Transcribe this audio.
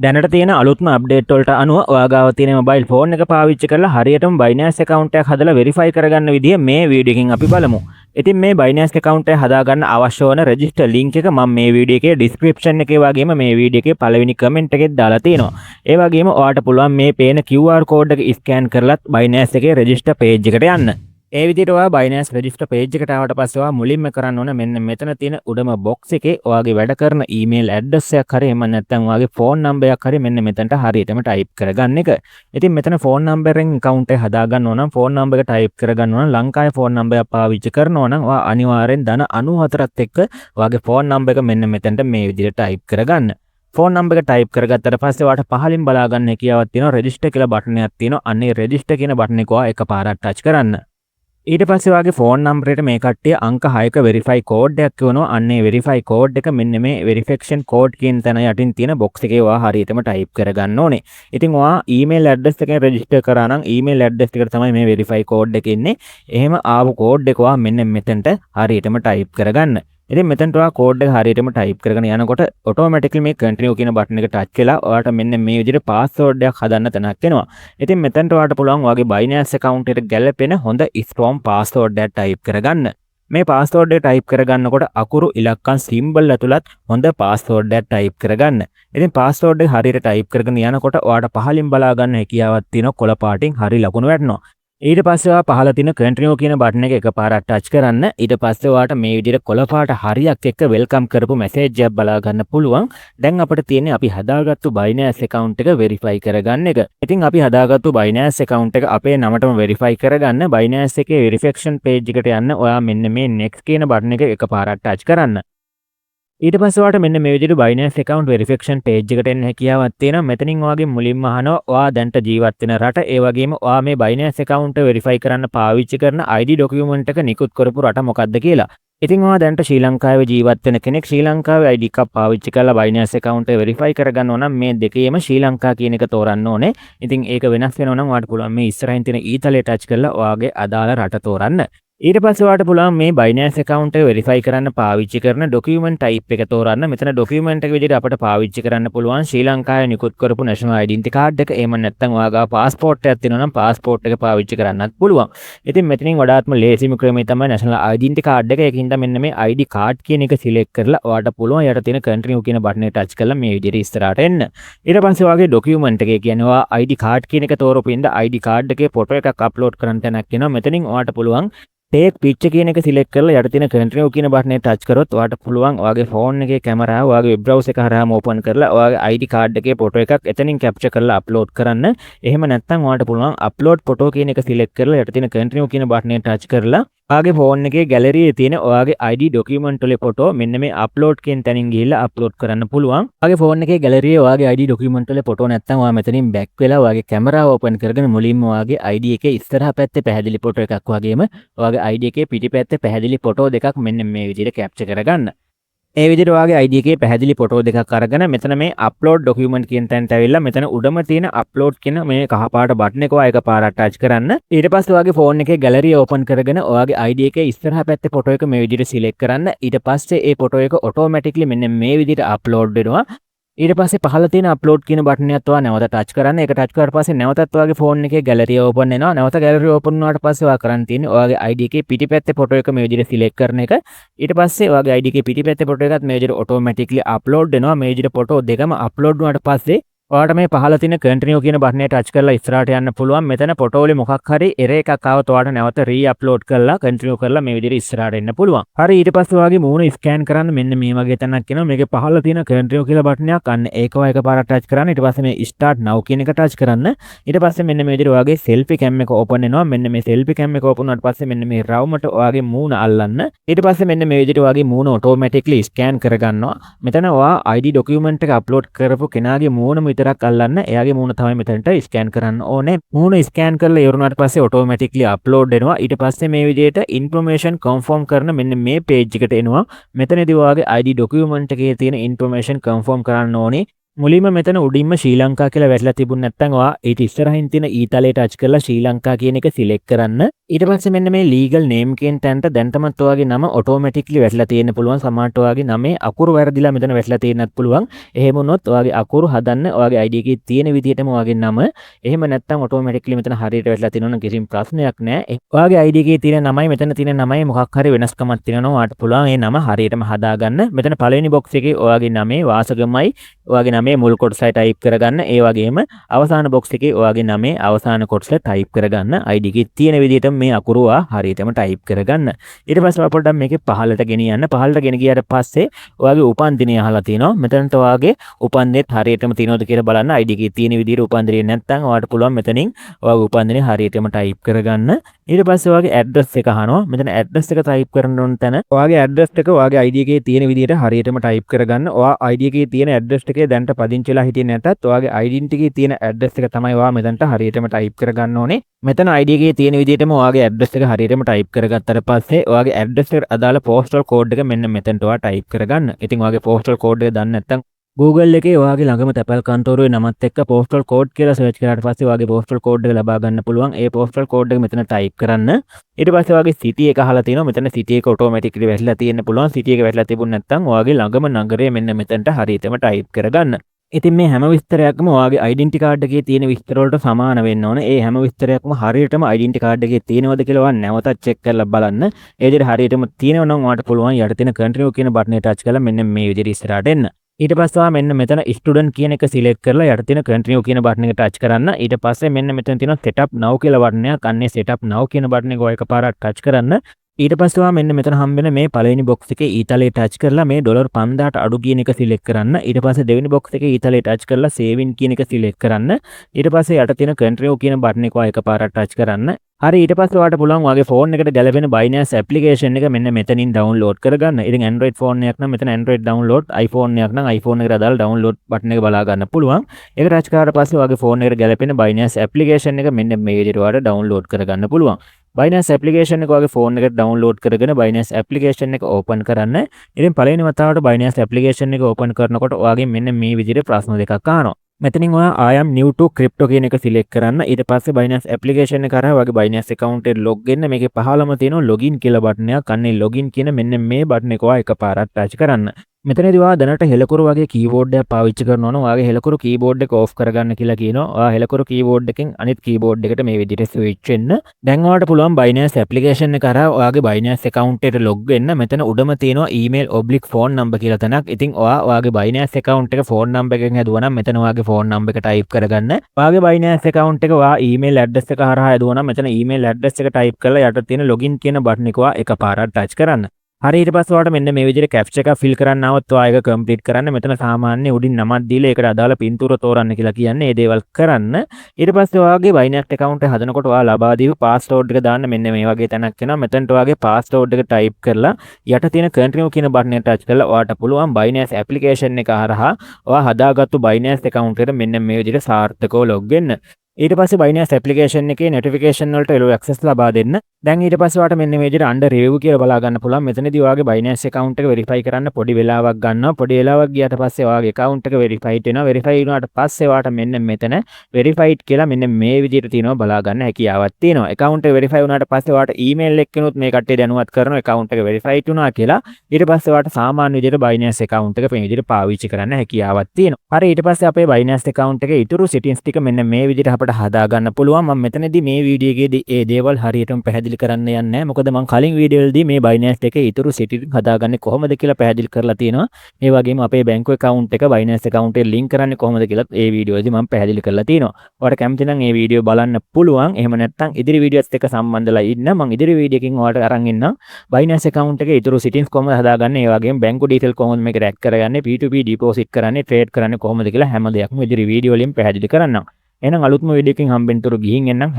දැනට තියෙන අලුත්ම අප්ඩේට් වලට අනුව ඔයාගාව තියෙන මොබයිල් ෆෝන් එක පාවිච්චි කරලා හරියටම Binance account එකක් හදලා verify කරගන්න විදිය මේ වීඩියෝ එකකින් අපි බලමු. ඉතින් මේ Binance account එක හදාගන්න අවශ්‍ය වන register link එක මම මේ වීඩියෝ එකේ description එකේ වගේම මේ වීඩියෝ එකේ පළවෙනි comment එකෙත් දාලා තියෙනවා. ඒ වගේම ඔයාලට පුළුවන් මේ පේන QR code එක scan කරලත් Binance එකේ register page එකට යන්න. ඒ විදිහට ඔයා Binance register page එකට ආවට පස්සේ ඔයා මුලින්ම කරන්න ඕන මෙන්න මෙතන තියෙන උඩම box එකේ ඔයාගේ වැඩ කරන email address එකක් හරි එහෙම නැත්නම් ඔයාගේ phone number එකක් හරි මෙන්න මෙතනට හරියටම type කරගන්න එක. ඉතින් මෙතන phone number එකෙන් account එක හදාගන්න ඕන නම් phone number එක type කරගන්න ඕන. ලංකාවේ phone number එකක් පාවිච්චි කරනවා නම් ඔයා අනිවාර්යෙන් ධන 94ත් එක්ක ඔයාගේ phone number එක මෙන්න මෙතනට මේ විදිහට type කරගන්න. ෆෝන් නම්බර් එක ටයිප් කරගත්තට පස්සේ ඔයාලට පහලින් බලා ගන්න හැකියාවක් තියෙනවා රෙජිස්ටර් කියලා බටන් එකක් තියෙනවා. අන්නේ රෙජිස්ටර් කියන බටන් එක ඔයා එකපාරක් ටච් කරන්න. ඊට පස්සේ ඔයාගේ ෆෝන් නම්බරේට මේ කට්ටිය අංක 6ක වෙරිෆයි කෝඩ් එකක් කියනවා. අන්නේ වෙරිෆයි කෝඩ් එක මෙන්න මේ වෙරිෆිකේෂන් කෝඩ් කියන තැන යටින් තියෙන බොක්ස් එකේ ඔයා හරියටම ටයිප් කරගන්න ඕනේ. ඉතින් ඔයා ඊමේල් ඇඩ්‍රස් එකෙන් රෙජිස්ටර් කරා නම් ඊමේල් ඇඩ්‍රස් එකට තමයි මේ වෙරිෆයි කෝඩ් එක ඉන්නේ. එහෙම ආපු කෝඩ් එක ඔයා මෙන්න මෙතනට හරියටම ටයිප් කරගන්න. ඉතින් මෙතනට ඔයා කෝඩ් එක හරියටම ටයිප් කරගෙන යනකොට ඔටෝමැටිකලි මේ කන්ටිනියු කියන බටන් එක ටච් වෙලා ඔයාට මෙන්න මේ විදිහට පාස්වර්ඩ් එකක් හදන්න තැනක් එනවා. ඉතින් මෙතනට ඔයාට පුළුවන් ඔයාගේ Binance account එකට ගැලපෙන හොඳ strong password එකක් ටයිප් කරගන්න. මේ password එක ටයිප් කරගන්නකොට අකුරු ඉලක්කම් සිම්බල් ඇතුළත් හොඳ password එකක් ටයිප් කරගන්න. ඉතින් password එක හරියට ටයිප් කරගෙන යනකොට ඔයාට පහලින් බලා ගන්න හැකියාවක් තියෙනවා කොළ පාටින් හරි ලකුණු වැටෙනවා. ඊට පස්සේ ඔයා පහළ තියෙන කන්ටිනියු කියන බටන් එක එකපාරක් ටච් කරන්න. ඊට පස්සේ ඔයාට මේ විදිහට කොළ පාට හරියක් එක්ක වෙල්කම් කරපු මැසේජ් එකක් බලා ගන්න පුළුවන්. දැන් අපිට තියෙන්නේ අපි හදාගත්තු Binance account එක verify කරගන්න එක. ඉතින් අපි හදාගත්තු Binance account එක අපේ නමටම verify කරගන්න Binance එකේ verification page එකට යන්න ඔයා මෙන්න මේ next කියන බටන් එක එකපාරක් ටච් කරන්න. ඊට පස්සේ ඔයාලට මෙන්න මේ විදිහට Binance account verification page එකට එන්න හැකියාවක් තියෙනවා. මෙතනින් ඔයාගේ මුලින්ම අහනවා ඔයා දැන්ට ජීවත් වෙන රට ඒ වගේම ඔයා මේ Binance account එක verify කරන්න පාවිච්චි කරන ID document එක නිකුත් කරපු රට මොකක්ද කියලා. ඉතින් ඔයා දැන්ට ශ්‍රී ලංකාවේ ජීවත් වෙන කෙනෙක් ශ්‍රී ලංකාවේ ID එකක් පාවිච්චි කරලා Binance account එක verify කරගන්න ඕන නම් මේ දෙකේම ශ්‍රී ලංකා කියන එක තෝරන්න ඕනේ. ඉතින් ඒක වෙනස් වෙනවා නම් ඔයාට පුළුවන් මේ ඉස්සරහින් තියෙන ඊතලයේ ටච් කරලා ඔයාගේ අදාළ රට තෝරන්න. ඊට පස්සේ ඔයාලට පුළුවන් මේ Binance account එක verify කරන්න පාවිච්චි කරන document type එක තෝරන්න. මෙතන document එක විදිහට අපිට පාවිච්චි කරන්න පුළුවන් ශ්‍රී ලංකාවේ නිකුත් කරපු national identity card එක. එහෙම නැත්නම් ඔයාගා passport එකක් තියෙනවා නම් passport එක පාවිච්චි කරන්නත් පුළුවන්. ඉතින් මෙතනින් වඩාත්ම ලේසිම ක්‍රමය තමයි national identity card එක. ඒකින්ද මෙන්න මේ ID card කියන එක select කරලා ඔයාලට පුළුවන් යට තියෙන continue කියන button එක touch කරලා මේ විදිහට ඉස්සරහට එන්න. ඊට පස්සේ ඔයාගේ document එකේ කියන්නේ ඔයා ID card කියන එක තෝරපු ඉඳ ID card එකේ photo එකක් upload කරන්න තැනක් එනවා. මෙතනින් ඔයාලට පුළුවන් ටේක් පික්චර් කියන එක සිලෙක්ට් කරලා යට තියෙන කන්ටිනියු කියන බටන් එක ටච් කරොත් ඔයාලට පුළුවන් ඔයාගේ ෆෝන් එකේ කැමරාව ඔයාගේ වෙබ් බ්‍රවුසර් එක හරහාම ඕපන් කරලා ඔයාගේ ID කාඩ් එකේ ෆොටෝ එකක් එතනින් කැප්චර් කරලා අප්ලෝඩ් කරන්න. එහෙම නැත්නම් ඔයාලට පුළුවන් අප්ලෝඩ් ෆොටෝ කියන එක සිලෙක්ට් කරලා යට තියෙන කන්ටිනියු කියන බටන් එක ටච් කරලා ඔයාගේ ෆෝන් එකේ ගැලරියේ තියෙන ඔයාගේ ID ડોකියුමන්ට් වල ෆොටෝ මෙන්න මේ අප්ලෝඩ් කියන තැනින් ගිහිල්ලා අප්ලෝඩ් කරන්න පුළුවන්. ඔයාගේ ෆෝන් එකේ ගැලරියේ ඔයාගේ ID ડોකියුමන්ට් වල ෆොටෝ නැත්නම් ඔයා මෙතනින් බෑක් වෙලා ඔයාගේ කැමරාව ඕපන් කරගෙන මුලින්ම ඔයාගේ ID එකේ ඉස්සරහා පැත්තේ පැහැදිලි ෆොටෝ එකක් වගේම ඔයාගේ ID එකේ පිටිපැත්තේ පැහැදිලි ෆොටෝ දෙකක් මෙන්න මේ විදිහට කැප්චර් කරගන්න. ඒ විදිහට ඔයාගේ ID එකේ පැහැදිලි ෆොටෝ දෙකක් අරගෙන මෙතන මේ අප්ලෝඩ් ડોකියුමන්ට් කියන තැනට ඇවිල්ලා මෙතන උඩම තියෙන අප්ලෝඩ් කියන මේ කහපාට බටන් එක ඔයා එකපාරක් ටච් කරන්න. ඊට පස්සේ ඔයාගේ ෆෝන් එකේ ගැලරිය ඕපන් කරගෙන ඔයාගේ ID එකේ ඉස්සරහා පැත්තේ ෆොටෝ එක මේ විදිහට සිලෙක්ට් කරන්න. ඊට පස්සේ ඒ ෆොටෝ එක ඔටෝමැටික්ලි මෙන්න මේ විදිහට අප්ලෝඩ් වෙනවා. ඊට පස්සේ පහළ තියෙන අප්ලෝඩ් කියන බටන් එකත් ඔයා නැවත ටච් කරන්න. ඒක ටච් කරාට පස්සේ නැවතත් ඔයාගේ ෆෝන් එකේ ගැලරිය ඕපන් වෙනවා. නැවත ගැලරිය ඕපන් වුණාට පස්සේ ඔයා කරන්න තියෙන්නේ ඔයාගේ ID එකේ පිටිපැත්තේ ෆොටෝ එක මේ විදිහට සිලෙක්ට් කරන එක. ඊට පස්සේ ඔයාගේ ID එකේ පිටිපැත්තේ ෆොටෝ එකත් මේ විදිහට ඔටෝමැටික්ලි අප්ලෝඩ් වෙනවා. මේ විදිහට ෆොටෝ දෙකම අප්ලෝඩ් වුණාට පස්සේ ඔයාලට මේ පහළ තියෙන කන්ටිනියු කියන බටන් එක ටච් කරලා ඉස්සරහට යන්න පුළුවන්. මෙතන ෆොටෝ වල මොකක් හරි එරර් එකක් ආවොත් ඔයාලට නැවත රීඅප්ලෝඩ් කරලා කන්ටිනියු කරලා මේ විදිහට ඉස්සරහට එන්න පුළුවන්. හරි ඊට පස්සේ ඔයාගේ මූණ ස්කෑන් කරන්න මෙන්න මේ වගේ තැනක් එනවා. මේකේ පහළ තියෙන කන්ටිනියු කියලා බටන් එකක් අන්න ඒක ඔයා එකපාරක් ටච් කරන්න. ඊට පස්සේ මේ start now කියන එක ටච් කරන්න. ඊට පස්සේ මෙන්න මේ විදිහට ඔයාගේ selfie cam එක ඕපන් වෙනවා. මෙන්න මේ selfie cam එක ඕපන් වුණාට පස්සේ මෙන්න මේ රවුමට ඔයාගේ මූණ අල්ලන්න. ඊට පස්සේ මෙන්න මේ විදිහට ඔයාගේ මූණ ඔටෝමැටික්ලි ස්කෑන් කරගන්නවා. මෙතන ඔයා ID ડોකියුමන්ට් එක අප්ලෝඩ් කරපු කෙනාගේ මූණම විතරක් අල්ලන්න. එයාගේ මූණ තමයි මෙතනට ස්කෑන් කරන්න ඕනේ. මූණ ස්කෑන් කරලා ඉවරුනාට පස්සේ ඔටෝමැටික්ලි අප්ලෝඩ් වෙනවා. ඊට පස්සේ මේ විදිහට ඉන්ෆර්මේෂන් කන්ෆර්ම් කරන මෙන්න මේ page එකට එනවා. මෙතනදී ඔයාගේ ID ડોකියුමන්ට් එකේ තියෙන ඉන්ෆර්මේෂන් කන්ෆර්ම් කරන්න ඕනේ. මුලින්ම මෙතන උඩින්ම ශ්‍රී ලංකා කියලා වැටලා තිබුණ නැත්නම් ඔයා ඊට ඉස්සරහින් තියෙන ඊතලයේ ටච් කරලා ශ්‍රී ලංකා කියන එක සිලෙක්ට් කරන්න. ඊට පස්සේ මෙන්න මේ ලීගල් නේම් කියන තැනට දැන් තමත් ඔයාගේ නම ඔටෝමැටික්ලි වැටලා තියෙන්න පුළුවන්. සමහරට ඔයාගේ නමේ අකුරු වැරදිලා මෙතන වැටලා තියෙන්නත් පුළුවන්. එහෙම වුණොත් ඔයාගේ අකුරු හදන්න ඔයාගේ ID එකේ තියෙන විදිහටම ඔයාගේ නම එහෙම නැත්නම් ඔටෝමැටික්ලි මෙතන හරියට වැටලා තියෙනවා නම් කිසිම ප්‍රශ්නයක් නැහැ. ඔයාගේ ID එකේ තියෙන නමයි මෙතන තියෙන නමයි මොකක් හරි වෙනස්කමක් තියෙනවා. ඔයාට පුළුවන් මේ නම හරියටම හදාගන්න. මෙතන පළවෙනි බොක්ස් එකේ ඔයාගේ නමේ වාසගමයි ඔයාගේ නමේ මුල් කොටසයි ටයිප් කරගන්න. ඒ වගේම අවසාන බොක්ස් එකේ ඔයාගේ නමේ අවසාන කොටස ටයිප් කරගන්න. ID එකේ තියෙන විදිහට මේ අකුරු හරියටම ටයිප් කරගන්න. ඊට පස්සේ ඔයා පොඩ්ඩක් මේකේ පහළට ගෙනියන්න. පහළට ගෙන ගියාට පස්සේ ඔයාගේ උපන්දිනය අහලා තිනවා. මෙතනට ඔයාගේ උපන්දිනෙත් හරියටම තියෙනවද කියලා බලන්න. ID එකේ තියෙන විදිහට උපන්දිනය නැත්නම් ඔයාට පුළුවන් මෙතනින් ඔයාගේ උපන්දිනය හරියටම ටයිප් කරගන්න. ඊට පස්සේ ඔයාගේ ඇඩ්‍රස් එක අහනවා. මෙතන ඇඩ්‍රස් එක ටයිප් කරන්න ඕන තැන ඔයාගේ ඇඩ්‍රස් එක ඔයාගේ ID එකේ තියෙන විදිහට හරියටම ටයිප් කරගන්න. ඔයා ID එකේ තියෙන ඇඩ්‍රස් එකේ දැන්ට පදිංචිලා හිටියේ නැතත් ඔයාගේ ඩෙන්ටිටි එකේ තියෙන ඇඩ්‍රස් එක තමයි ඔයා මෙතනට හරියටම ටයිප් කරගන්න ඕනේ. මෙතන ID එකේ තියෙන විදිහටම ඔයාගේ ඇඩ්‍රස් එක හරියටම ටයිප් කරගත්තට පස්සේ ඔයාගේ ඇඩ්‍රස් එකට අදාළ පෝස්ටල් කෝඩ් එක මෙන්න මෙතනට ඔයා ටයිප් කරගන්න. ඉතින් ඔයාගේ පෝස්ටල් කෝඩ් එක දන්නේ නැත්නම් Google එකේ ඔයාගේ ළඟම තැපැල් කන්තෝරුවේ නමත් එක්ක පෝස්ටල් කෝඩ් කියලා සර්ච් කරාට පස්සේ ඔයාගේ පෝස්ටල් කෝඩ් එක ලබා ගන්න පුළුවන්. ඒ පෝස්ටල් කෝඩ් එක මෙතන ටයිප් කරන්න. ඊට පස්සේ ඔයාගේ සිටි එක අහලා තිනවා. මෙතන සිටි එක ඔටෝමැටිකලි වැටලා තියෙන්න පුළුවන්. සිටි එක වැටලා තිබුණ නැත්නම් ඔයාගේ ළඟම නගරය මෙන්න මෙතනට හරියටම ටයිප් කරගන්න. ඉතින් මේ හැම විස්තරයක්ම ඔයාගේ ඩෙන්ටිටි කාඩ් එකේ තියෙන විස්තර වලට සමාන වෙන්න ඕනේ. ඒ හැම විස්තරයක්ම හරියටම ඩෙන්ටිටි කාඩ් එකේ තියෙනවද කියලා ඔයා නැවතත් චෙක් කරලා බලන්න. ඒ විදිහට හරියටම තියෙනවා නම් ඔයාට පුළුවන් යට තියෙන කන්ටිනියු කියන බටන් එක ටච් කරලා මෙන්න මේ විදිහට ඉස්සරහට එන්න. ඊට පස්සේ ඔයා මෙන්න මෙතන ස්ටුඩන්ට් කියන එක සිලෙක්ට් කරලා යට තියෙන කන්ටිනියු කියන බටන් එක ටච් කරන්න. ඊට පස්සේ මෙන්න මෙතන තියෙන setup now කියලා බටන් එකක්. අන්නේ setup now කියන බටන් එක ඔය එකපාරක් ටච් කරන්න. ඊට පස්සේ ඔයා මෙන්න මෙතන හම්බෙන මේ පළවෙනි බොක්ස් එකේ ඊතලයේ ටච් කරලා මේ $5000ට අඩු කියන එක සිලෙක්ට් කරන්න. ඊට පස්සේ දෙවෙනි බොක්ස් එකේ ඊතලයේ ටච් කරලා සේවින් කියන එක සිලෙක්ට් කරන්න. ඊට පස්සේ යට තියෙන කන්ටිනියු කියන බටන් එක ඔය එකපාරක් ටච් කරන්න. හරි ඊට පස්සේ ඔයාලට පුළුවන් ඔයාගේ ෆෝන් එකට ගැලපෙන Binance application එක මෙන්න මෙතනින් download කරගන්න. ඉතින් Android phone එකක් නම් මෙතන Android download, iPhone එකක් නම් iPhone එකට අදාළ download button එක බලා ගන්න පුළුවන්. ඒක ටච් කරාට පස්සේ ඔයාගේ ෆෝන් එකට ගැලපෙන Binance application එක මෙන්න මේ විදිහට ඔයාලට download කරගන්න පුළුවන්. Binance application එක ඔයාගේ ෆෝන් එකට download කරගෙන Binance application එක open කරන්න. ඉතින් පළවෙනි වතාවට Binance application එක open කරනකොට ඔයාගේ මෙන්න මේ විදිහට ප්‍රශ්න දෙකක් අහනවා. මෙතනින් ඔයා I am new to crypto කියන එක සිලෙක්ට් කරන්න. ඊට පස්සේ Binance application එක කරා ඔයාගේ Binance account එකට log වෙන්න. මේකේ පහළම තියෙනවා login කියලා බටන් එකක්. අන්නේ login කියන මෙන්න මේ බටන් එක ඔයා එකපාරක් ටච් කරන්න. මෙතනදී ඔයා දැනට හෙලකුරු වගේ කීබෝඩ් එකක් පාවිච්චි කරනවා නම් ඔයාගේ හෙලකුරු කීබෝඩ් එක ඕෆ් කරගන්න කියලා කියනවා. ඔයා හෙලකුරු කීබෝඩ් එකෙන් අනිත් කීබෝඩ් එකට මේ විදිහට ස්විච් වෙන්න. දැන් ඔයාලට පුළුවන් Binance application එක කරා ඔයාගේ Binance account එකට log වෙන්න. මෙතන උඩම තියෙනවා email/phone number කියලා තැනක්. ඉතින් ඔයාගේ Binance account එක phone number එකෙන් හැදුවා නම් මෙතන ඔයාගේ phone number එක type කරගන්න. ඔයාගේ Binance account එක ඔයා email address එක හරහා හැදුවා නම් මෙතන email address එක type කරලා යට තියෙන login කියන බටන් එක ඔයා එකපාරක් touch කරන්න. හරි ඊට පස්සේ ඔයාලට මෙන්න මේ විදිහට captcha එකක් fill කරන්න આવත් ඔයා ඒක complete කරන්න. මෙතන සාමාන්‍ය උඩින් නමක් දීලා ඒකට අදාළ පින්තූර තෝරන්න කියලා කියන්නේ. මේ දේවල් කරන්න. ඊට පස්සේ ඔයාගේ Binance account එක හදනකොට ඔයා ලබා දීපු password එක දාන්න මෙන්න මේ වගේ තැනක් එනවා. මෙතනට ඔයාගේ password එක type කරලා යට තියෙන continue කියන බටන් එක touch කරලා ඔයාට පුළුවන් Binance application එක හරහා ඔයා හදාගත්තු Binance account එකට මෙන්න මේ විදිහට සාර්ථකව log වෙන්න. ඊට පස්සේ Binance application එකේ notification වලට එළව access ලබා දෙන්න. දැන් ඊට පස්සේ ඔයාලට මෙන්න මේ විදිහට under review කියලා බලා ගන්න පුළුවන්. මෙතනදී ඔයාගේ Binance account එක verify කරන්න පොඩි වෙලාවක් ගන්නවා. පොඩි වෙලාවක් ගියාට පස්සේ ඔයාගේ account එක verified වෙනවා. verify වුණාට පස්සේ ඔයාලට මෙන්න මෙතන verified කියලා මෙන්න මේ විදිහට තියෙනවා බලා ගන්න හැකියාවක් තියෙනවා. account එක verify වුණාට පස්සේ ඔයාලට email එකකිනුත් මේ කට්ටිය දැනුවත් කරනවා account එක verified වුණා කියලා. ඊට පස්සේ ඔයාලට සාමාන්‍ය විදිහට Binance account එක මේ විදිහට පාවිච්චි කරන්න හැකියාවක් තියෙනවා. හරි ඊට පස්සේ අපේ Binance account එකේ ඊටු settings ටික මෙන්න මේ විදිහට අපිට හදා ගන්න පුළුවන්. මම මෙතනදී මේ වීඩියෝ එකේදී ඒ දේවල් හරියටම පැහැදිලි කරන්න යන්නේ නැහැ. මොකද මම කලින් වීඩියෝ වලදී මේ Binance එකේ ඊටු settings හදාගන්නේ කොහොමද කියලා පැහැදිලි කරලා තියෙනවා. ඒ වගේම අපේ බැංකු account එක Binance account එකට link කරන්නේ කොහොමද කියලා ඒ වීඩියෝ වලදී මම පැහැදිලි කරලා තියෙනවා. ඔයාලට කැමති නම් මේ වීඩියෝ බලන්න පුළුවන්. එහෙම නැත්නම් ඉදිරි වීඩියෝස් එක්ක සම්බන්ධලා ඉන්න. මම ඉදිරි වීඩියෝ එකකින් ඔයාලට අරන් එන්නම්. Binance account එකේ ඊටු settings කොහොමද හදාගන්නේ, ඒ වගේම බැංකු detail කොහොමද මේක රැක් කරගන්නේ, P2P deposit කරන්නේ, trade කරන්නේ කොහොමද කියලා හැම දෙයක්ම ඉදිරි වීඩියෝ වලින් පැහැදිලි කරන්නම්. එහෙනම් අලුත්ම වීඩියෝ එකකින් හම්බෙන්න තුරු ගිහින් එන්නම්.